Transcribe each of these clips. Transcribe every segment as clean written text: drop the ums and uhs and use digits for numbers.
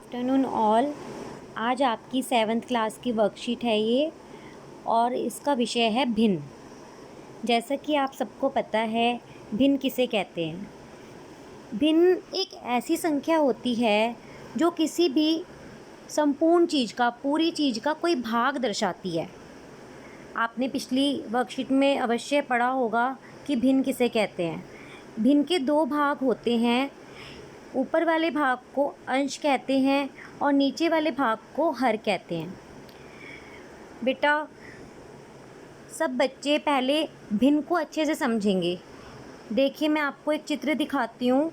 Afternoon all. आज आपकी 7th class की वर्कशीट है ये और इसका विषय है भिन्न। जैसा कि आप सबको पता है भिन्न किसे कहते हैं। भिन्न एक ऐसी संख्या होती है जो किसी भी संपूर्ण चीज़ का, पूरी चीज़ का कोई भाग दर्शाती है। आपने पिछली वर्कशीट में अवश्य पढ़ा होगा कि भिन्न किसे कहते हैं। भिन्न के दो भाग होते हैं, ऊपर वाले भाग को अंश कहते हैं और नीचे वाले भाग को हर कहते हैं। बेटा, सब बच्चे पहले भिन्न को अच्छे से समझेंगे। देखिए, मैं आपको एक चित्र दिखाती हूँ।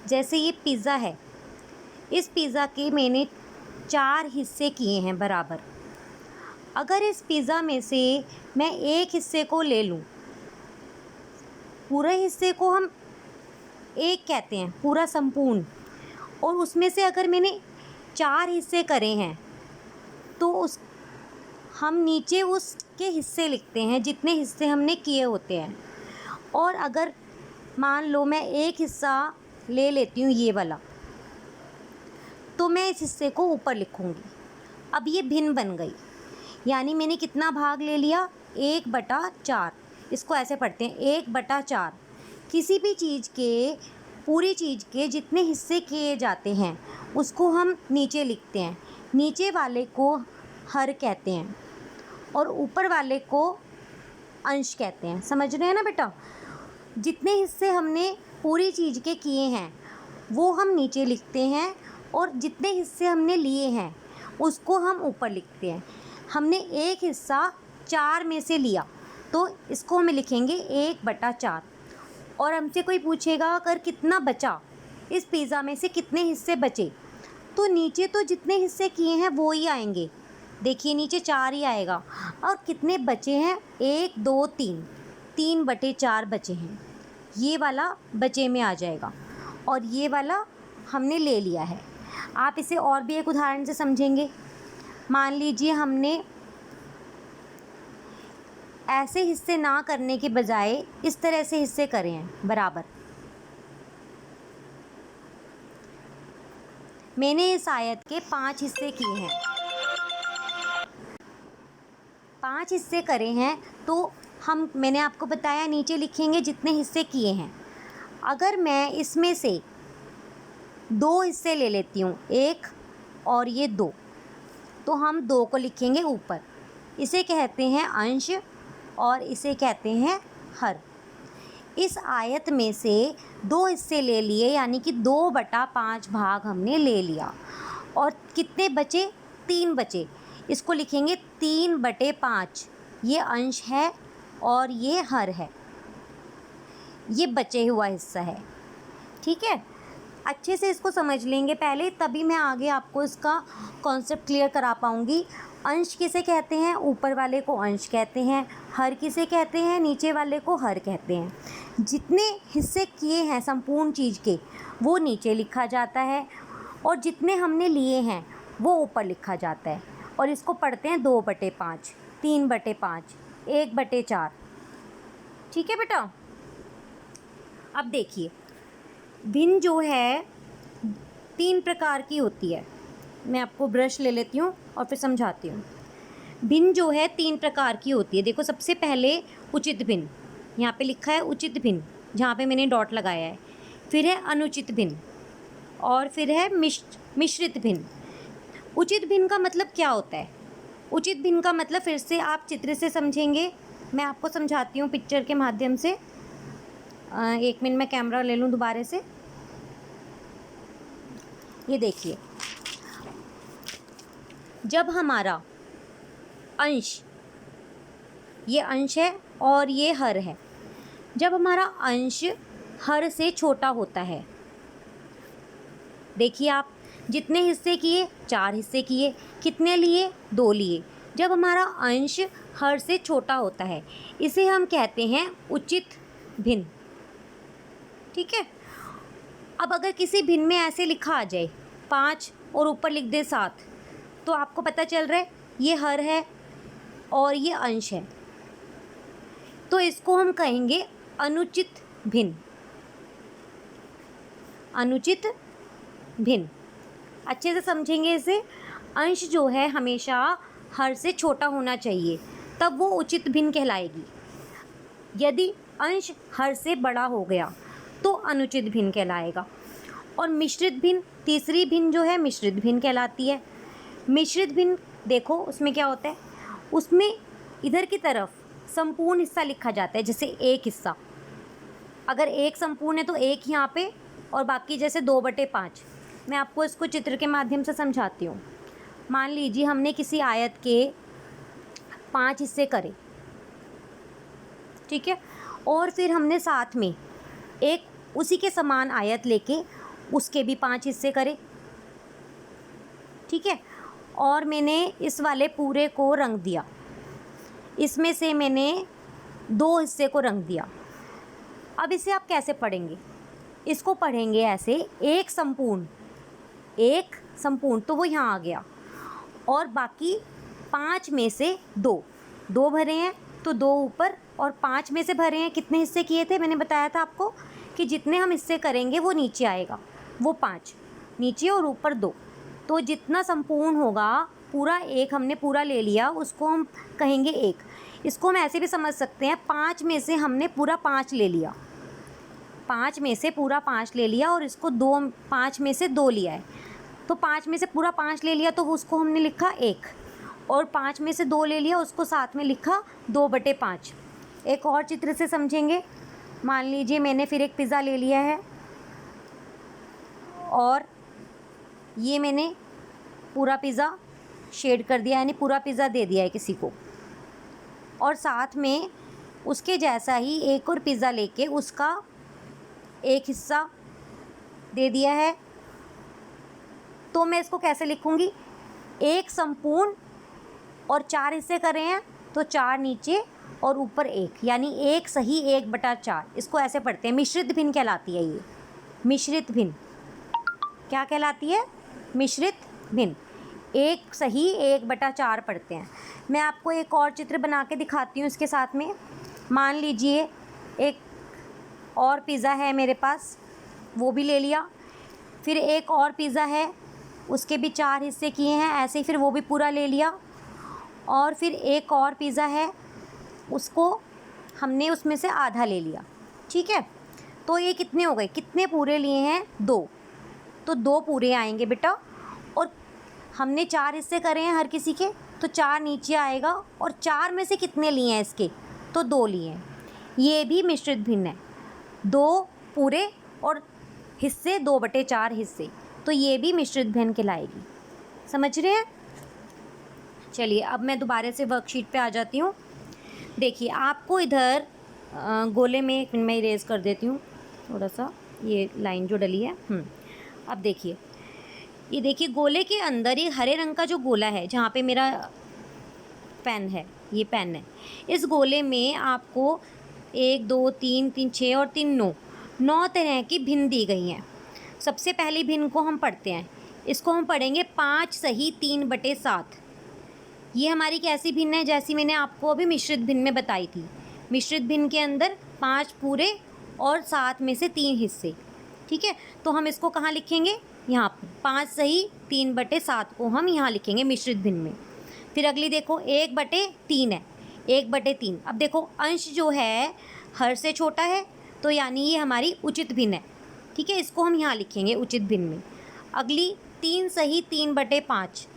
जैसे ये पिज़्ज़ा है, इस पिज़्ज़ा के मैंने 4 हिस्से किए हैं बराबर। अगर इस पिज़्ज़ा में से मैं एक हिस्से को ले लूँ, पूरे हिस्से को हम एक कहते हैं, पूरा संपूर्ण, और उसमें से अगर मैंने 4 हिस्से करे हैं तो हम नीचे उसके हिस्से लिखते हैं जितने हिस्से हमने किए होते हैं। और अगर मान लो मैं एक हिस्सा ले लेती हूँ ये वाला, तो मैं इस हिस्से को ऊपर लिखूँगी। अब ये भिन्न बन गई, यानी मैंने कितना भाग ले लिया, 1/4। इसको ऐसे पढ़ते हैं, 1/4। किसी भी चीज़ के, पूरी चीज़ के जितने हिस्से किए जाते हैं उसको हम नीचे लिखते हैं। नीचे वाले को हर कहते हैं और ऊपर वाले को अंश कहते हैं। समझ रहे हैं ना बेटा? जितने हिस्से हमने पूरी चीज़ के किए हैं वो हम नीचे लिखते हैं और जितने हिस्से हमने लिए हैं उसको हम ऊपर लिखते हैं। हमने एक हिस्सा 4 में से लिया तो इसको हम लिखेंगे 1/4। और हमसे कोई पूछेगा अगर कितना बचा, इस पिज़्ज़ा में से कितने हिस्से बचे, तो नीचे तो जितने हिस्से किए हैं वो ही आएंगे। देखिए, नीचे 4 ही आएगा। और कितने बचे हैं, 1 2 3, 3/4 बचे हैं। ये वाला बचे में आ जाएगा और ये वाला हमने ले लिया है। आप इसे और भी एक उदाहरण से समझेंगे। मान लीजिए हमने ऐसे हिस्से ना करने के बजाय इस तरह से हिस्से करे हैं बराबर। मैंने इस आयत के 5 हिस्से किए हैं, 5 हिस्से करे हैं, तो मैंने आपको बताया नीचे लिखेंगे जितने हिस्से किए हैं। अगर मैं इसमें से 2 हिस्से ले लेती हूँ, 1 और ये 2, तो हम 2 को लिखेंगे ऊपर। इसे कहते हैं अंश और इसे कहते हैं हर। इस आयत में से 2 हिस्से ले लिए, यानी कि 2/5 भाग हमने ले लिया और कितने बचे, 3 बचे। इसको लिखेंगे 3/5। ये अंश है और ये हर है, ये बचे हुआ हिस्सा है। ठीक है, अच्छे से इसको समझ लेंगे पहले, तभी मैं आगे आपको इसका कॉन्सेप्ट क्लियर करा पाऊँगी। अंश किसे कहते हैं, ऊपर वाले को अंश कहते हैं। हर किसे कहते हैं, नीचे वाले को हर कहते हैं। जितने हिस्से किए हैं संपूर्ण चीज़ के वो नीचे लिखा जाता है और जितने हमने लिए हैं वो ऊपर लिखा जाता है। और इसको पढ़ते हैं 2/5, 3/5, 1/4। ठीक है बेटा? अब देखिए, भिन्न जो है 3 प्रकार की होती है। मैं आपको ब्रश ले लेती हूँ और फिर समझाती हूँ। भिन्न जो है 3 प्रकार की होती है। देखो, सबसे पहले उचित भिन्न, यहाँ पे लिखा है उचित भिन्न, जहाँ पे मैंने डॉट लगाया है। फिर है अनुचित भिन्न और फिर है मिश्रित भिन्न। उचित भिन्न का मतलब क्या होता है? उचित भिन्न का मतलब फिर से आप चित्र से समझेंगे। मैं आपको समझाती हूँ पिक्चर के माध्यम से। 1 मिनट में कैमरा ले लूँ दोबारा से। ये देखिए, जब हमारा अंश, ये अंश है और ये हर है, जब हमारा अंश हर से छोटा होता है, देखिए आप, जितने हिस्से किए, 4 हिस्से किए, कितने लिए, 2 लिए। जब हमारा अंश हर से छोटा होता है इसे हम कहते हैं उचित भिन्न। ठीक है? अब अगर किसी भिन्न में ऐसे लिखा आ जाए 5 और ऊपर लिख दे 7, तो आपको पता चल रहा है ये हर है और ये अंश है, तो इसको हम कहेंगे अनुचित भिन्न। अनुचित भिन्न अच्छे से समझेंगे इसे। अंश जो है हमेशा हर से छोटा होना चाहिए, तब वो उचित भिन्न कहलाएगी। यदि अंश हर से बड़ा हो गया तो अनुचित भिन्न कहलाएगा। और मिश्रित भिन्न, तीसरी भिन्न जो है मिश्रित भिन्न कहलाती है। मिश्रित भिन्न देखो उसमें क्या होता है, उसमें इधर की तरफ संपूर्ण हिस्सा लिखा जाता है, जैसे एक हिस्सा, अगर एक संपूर्ण है तो एक यहाँ पे और बाकी जैसे 2/5। मैं आपको इसको चित्र के माध्यम से समझाती हूँ। मान लीजिए हमने किसी आयत के 5 हिस्से करे, ठीक है, और फिर हमने साथ में एक उसी के समान आयत लेके उसके भी 5 हिस्से करे, ठीक है, और मैंने इस वाले पूरे को रंग दिया, इसमें से मैंने 2 हिस्से को रंग दिया। अब इसे आप कैसे पढ़ेंगे? इसको पढ़ेंगे ऐसे, एक संपूर्ण तो वो यहाँ आ गया, और बाकी 5 में से 2 भरे हैं तो 2 ऊपर, और 5 में से भरे हैं, कितने हिस्से किए थे मैंने बताया था आपको कि जितने हम हिस्से करेंगे वो नीचे आएगा, वो 5 नीचे और ऊपर 2, तो जितना संपूर्ण होगा पूरा एक हमने पूरा ले लिया, उसको हम कहेंगे एक। इसको हम ऐसे भी समझ सकते हैं, 5 में से हमने पूरा 5 ले लिया, 5 में से पूरा 5 ले लिया और इसको 5 में से 2 लिया है, तो 5 में से पूरा 5 ले लिया तो उसको हमने लिखा 1, और 5 में से 2 ले लिया उसको साथ में लिखा 2/5। एक और चित्र से समझेंगे। मान लीजिए मैंने फिर एक पिज़्ज़ा ले लिया है और ये मैंने पूरा पिज़्ज़ा शेड कर दिया, यानी पूरा पिज़्ज़ा दे दिया है किसी को, और साथ में उसके जैसा ही एक और पिज़्ज़ा लेके उसका एक हिस्सा दे दिया है। तो मैं इसको कैसे लिखूँगी? एक संपूर्ण और 4 हिस्से कर रहे हैं तो 4 नीचे और ऊपर 1, यानी 1 सही 1/4। इसको ऐसे पढ़ते हैं, मिश्रित भिन्न कहलाती है ये। मिश्रित भिन्न क्या कहलाती है? मिश्रित भिन्न। 1 सही 1/4 पढ़ते हैं। मैं आपको एक और चित्र बना के दिखाती हूँ इसके साथ में। मान लीजिए एक और पिज़्ज़ा है मेरे पास, वो भी ले लिया, फिर एक और पिज़्ज़ा है उसके भी 4 हिस्से किए हैं, ऐसे ही फिर वो भी पूरा ले लिया, और फिर एक और पिज़्ज़ा है उसको हमने उसमें से आधा ले लिया, ठीक है। तो ये कितने हो गए? कितने पूरे लिए हैं? 2, तो 2 पूरे आएंगे बेटा, और हमने 4 हिस्से करे हैं हर किसी के, तो 4 नीचे आएगा, और 4 में से कितने लिए हैं इसके? तो 2 लिए हैं। ये भी मिश्रित भिन्न है, 2 पूरे और हिस्से 2/4 हिस्से, तो ये भी मिश्रित भिन्न कहलाएगी। समझ रहे हैं? चलिए अब मैं दोबारा से वर्कशीट पे आ जाती हूँ। देखिए आपको इधर गोले में, एक मिनट में इरेज कर देती हूँ थोड़ा सा ये लाइन जो डली है। अब देखिए, ये देखिए गोले के अंदर ये हरे रंग का जो गोला है, जहाँ पे मेरा पेन है, ये पेन है, इस गोले में आपको 1 2 3 3 6 और 3 9 तरह की भिन्न दी गई हैं। सबसे पहली भिन्न को हम पढ़ते हैं, इसको हम पढ़ेंगे 5 सही 3/7। ये हमारी कैसी भिन्न है? जैसी मैंने आपको अभी मिश्रित भिन्न में बताई थी। मिश्रित भिन्न के अंदर 5 पूरे और 7 में से 3 हिस्से, ठीक है। तो हम इसको कहाँ लिखेंगे? यहाँ पर 5 सही 3/7 को हम यहाँ लिखेंगे मिश्रित भिन्न में। फिर अगली देखो 1/3 है, 1/3। अब देखो अंश जो है हर से छोटा है, तो यानी ये हमारी उचित भिन्न है, ठीक है, इसको हम यहाँ लिखेंगे उचित भिन्न में। अगली 3 सही 3/5,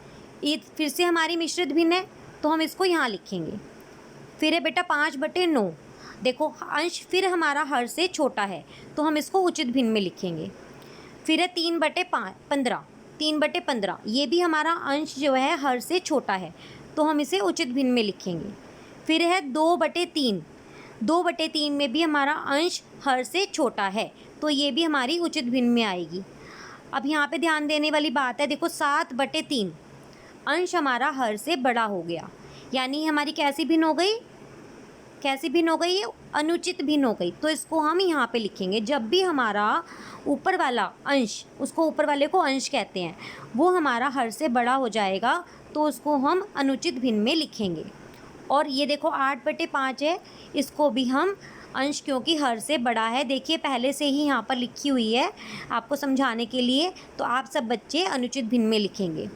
ये फिर से हमारी मिश्रित भिन्न है, तो हम इसको यहाँ लिखेंगे। फिर है बेटा 5/9, देखो अंश फिर हमारा हर से छोटा है, तो हम इसको उचित भिन्न में लिखेंगे। फिर है 3/15, 3/15, ये भी हमारा अंश जो है हर से छोटा है, तो हम इसे उचित भिन्न में लिखेंगे। फिर है 2/3, 2/3 में भी हमारा अंश हर से छोटा है, तो ये भी हमारी उचित भिन्न में आएगी। अब यहाँ पे ध्यान देने वाली बात है, देखो 7/3 अंश हमारा हर से बड़ा हो गया, यानी हमारी कैसी भिन्न हो गई? कैसी भिन्न हो गई? ये अनुचित भिन्न हो गई। तो इसको हम यहाँ पे लिखेंगे। जब भी हमारा ऊपर वाला अंश, उसको ऊपर वाले को अंश कहते हैं, वो हमारा हर से बड़ा हो जाएगा तो उसको हम अनुचित भिन्न में लिखेंगे। और ये देखो 8/5 है, इसको भी हम अंश, क्योंकि हर से बड़ा है, देखिए पहले से ही यहाँ पर लिखी हुई है आपको समझाने के लिए, तो आप सब बच्चे अनुचित भिन्न में लिखेंगे।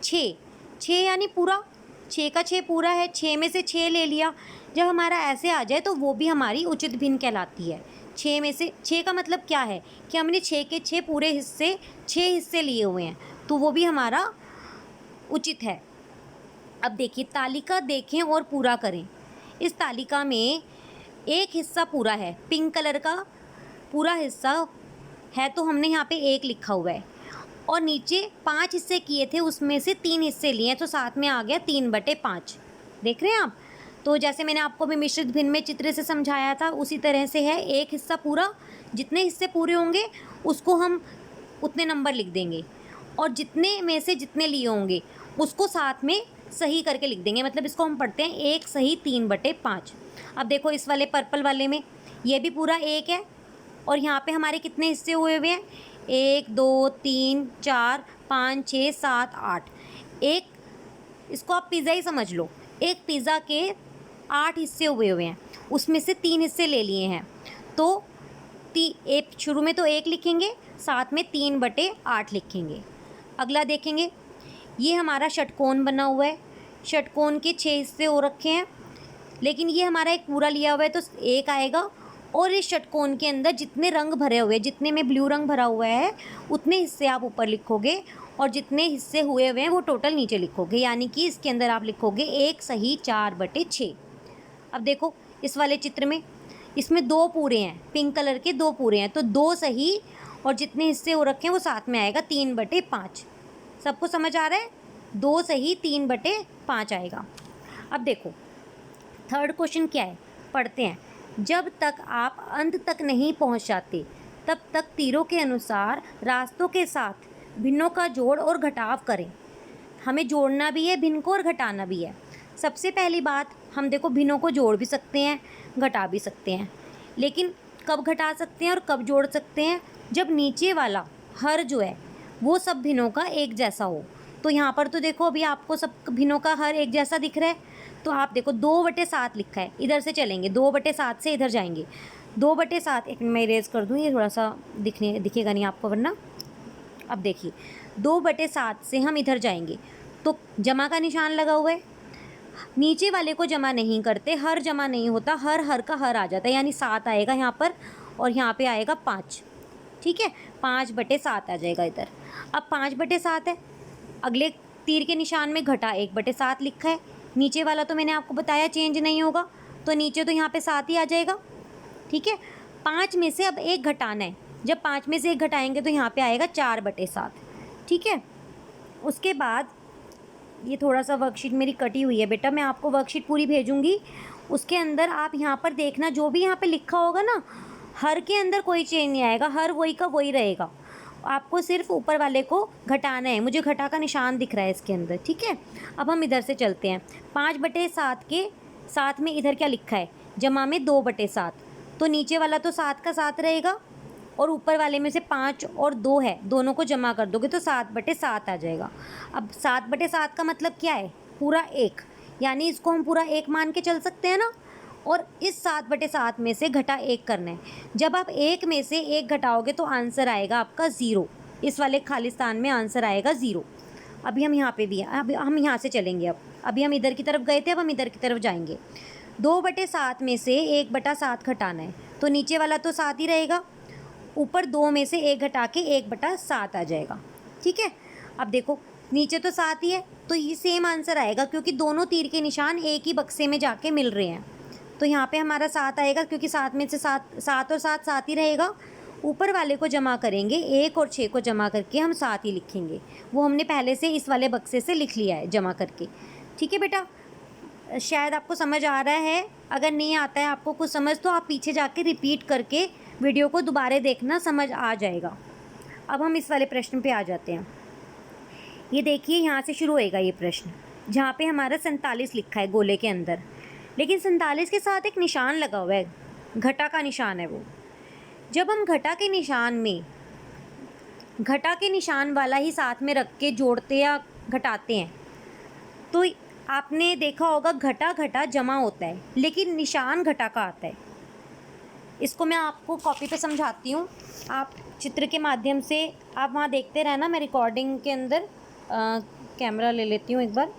6 यानी पूरा, 6 का 6 पूरा है, 6 में से 6 ले लिया। जब हमारा ऐसे आ जाए तो वो भी हमारी उचित भिन्न कहलाती है। 6 में से 6 का मतलब क्या है कि हमने 6 के 6 पूरे हिस्से, 6 हिस्से लिए हुए हैं, तो वो भी हमारा उचित है। अब देखिए तालिका देखें और पूरा करें। इस तालिका में एक हिस्सा पूरा है, पिंक कलर का पूरा हिस्सा है, तो हमने यहाँ पे 1 लिखा हुआ है। और नीचे 5 हिस्से किए थे, उसमें से 3 हिस्से लिए हैं, तो साथ में आ गया 3/5। देख रहे हैं आप? तो जैसे मैंने आपको भी मिश्रित भिन्न में चित्र से समझाया था, उसी तरह से है। एक हिस्सा पूरा, जितने हिस्से पूरे होंगे उसको हम उतने नंबर लिख देंगे, और जितने में से जितने लिए होंगे उसको साथ में सही करके लिख देंगे। मतलब इसको हम पढ़ते हैं 1 सही 3/5। अब देखो इस वाले पर्पल वाले में ये भी पूरा 1 है, और यहाँ पे हमारे कितने हिस्से हुए हुए हैं? 1 2 3 4 5 6 7 8। एक, इसको आप पिज़्ज़ा ही समझ लो, एक पिज़्ज़ा के 8 हिस्से हुए हुए हैं, उसमें से 3 हिस्से ले लिए हैं, तो एक शुरू में तो 1 लिखेंगे, साथ में 3/8 लिखेंगे। अगला देखेंगे, ये हमारा षटकोण बना हुआ है, षटकोण के 6 हिस्से हो रखे हैं, लेकिन ये हमारा एक पूरा लिया हुआ है तो 1 आएगा। और इस षटकोण के अंदर जितने रंग भरे हुए, जितने में ब्लू रंग भरा हुआ है उतने हिस्से आप ऊपर लिखोगे, और जितने हिस्से हुए हुए हैं वो टोटल नीचे लिखोगे, यानी कि इसके अंदर आप लिखोगे 1 सही 4/6। अब देखो इस वाले चित्र में, इसमें 2 पूरे हैं, पिंक कलर के 2 पूरे हैं, तो 2 सही और जितने हिस्से हो रखे हैं वो साथ में आएगा 3/5। सबको समझ आ रहा है? 2 सही 3/5 आएगा। अब देखो थर्ड क्वेश्चन क्या है, पढ़ते हैं। जब तक आप अंत तक नहीं पहुंच जाते तब तक तीरों के अनुसार रास्तों के साथ भिन्नों का जोड़ और घटाव करें। हमें जोड़ना भी है भिन्न को और घटाना भी है। सबसे पहली बात, हम देखो भिन्नों को जोड़ भी सकते हैं, घटा भी सकते हैं, लेकिन कब घटा सकते हैं और कब जोड़ सकते हैं? जब नीचे वाला हर जो है वो सब भिन्नों का एक जैसा हो। तो यहाँ पर तो देखो अभी आपको सब भिन्नों का हर एक जैसा दिख रहा है, तो आप देखो 2/7 लिखा है, इधर से चलेंगे 2/7 से इधर जाएंगे। 2/7, एक मैं इरेज कर दूँ, ये थोड़ा सा दिखेगा नहीं आपको वरना। अब देखिए 2/7 से हम इधर जाएंगे तो जमा का निशान लगा हुआ है, नीचे वाले को जमा नहीं करते, हर जमा नहीं होता, हर का हर आ जाता है, यानी 7 आएगा यहाँ पर, और यहाँ पे आएगा 5। ठीक है, 5/7 आ जाएगा इधर। अब 5/7 है, अगले तीर के निशान में घटा 1/7 लिखा है, नीचे वाला तो मैंने आपको बताया चेंज नहीं होगा, तो नीचे तो यहाँ पे 7 ही आ जाएगा। ठीक है, 5 में से अब 1 घटाना है, जब 5 में से 1 घटाएंगे तो यहाँ पे आएगा 4/7। ठीक है, उसके बाद ये थोड़ा सा वर्कशीट मेरी कटी हुई है बेटा, मैं आपको वर्कशीट पूरी भेजूँगी, उसके अंदर आप यहाँ पर देखना, जो भी यहाँ पे लिखा होगा ना, हर के अंदर कोई चेंज नहीं आएगा, हर वही का वही रहेगा, आपको सिर्फ ऊपर वाले को घटाना है। मुझे घटा का निशान दिख रहा है इसके अंदर। ठीक है, अब हम इधर से चलते हैं। 5/7 के साथ में इधर क्या लिखा है, जमा में 2/7, तो नीचे वाला तो 7 का 7 रहेगा, और ऊपर वाले में से 5 और 2 है, दोनों को जमा कर दोगे तो 7/7 आ जाएगा। अब 7/7 का मतलब क्या है, पूरा 1, यानी इसको हम पूरा 1 मान के चल सकते हैं ना। और इस 7/7 में से घटा 1 करना है, जब आप 1 में से 1 घटाओगे तो आंसर आएगा आपका 0, इस वाले खाली स्थान में आंसर आएगा 0। अभी हम यहाँ पे भी हैं, अब हम यहाँ से चलेंगे। अब अभी हम इधर की तरफ गए थे, अब हम इधर की तरफ जाएंगे। 2/7 में से 1/7 घटाना है, तो नीचे वाला तो 7 ही रहेगा, ऊपर 2 में से 1 घटा के 1/7 आ जाएगा। ठीक है, अब देखो नीचे तो 7 ही है, तो ये सेम आंसर आएगा, क्योंकि दोनों तीर के निशान एक ही बक्से में जाके मिल रहे हैं, तो यहाँ पे हमारा 7 आएगा, क्योंकि 7 में से 7 और 7 ही रहेगा। ऊपर वाले को जमा करेंगे, 1 और 6 को जमा करके हम 7 ही लिखेंगे, वो हमने पहले से इस वाले बक्से से लिख लिया है जमा करके। ठीक है बेटा, शायद आपको समझ आ रहा है, अगर नहीं आता है आपको कुछ समझ तो आप पीछे जाके रिपीट करके वीडियो को दोबारा देखना, समझ आ जाएगा। अब हम इस वाले प्रश्न पे आ जाते हैं। ये देखिए यहाँ से शुरू होएगा ये प्रश्न, जहाँ पे हमारा 47 लिखा है गोले के अंदर। लेकिन 47 के साथ एक निशान लगा हुआ है, घटा का निशान है वो। जब हम घटा के निशान में घटा के निशान वाला ही साथ में रख के जोड़ते या घटाते हैं तो आपने देखा होगा घटा घटा जमा होता है, लेकिन निशान घटा का आता है। इसको मैं आपको कॉपी पे समझाती हूँ, आप चित्र के माध्यम से आप वहाँ देखते रहना। मैं रिकॉर्डिंग के अंदर कैमरा ले लेती हूँ एक बार।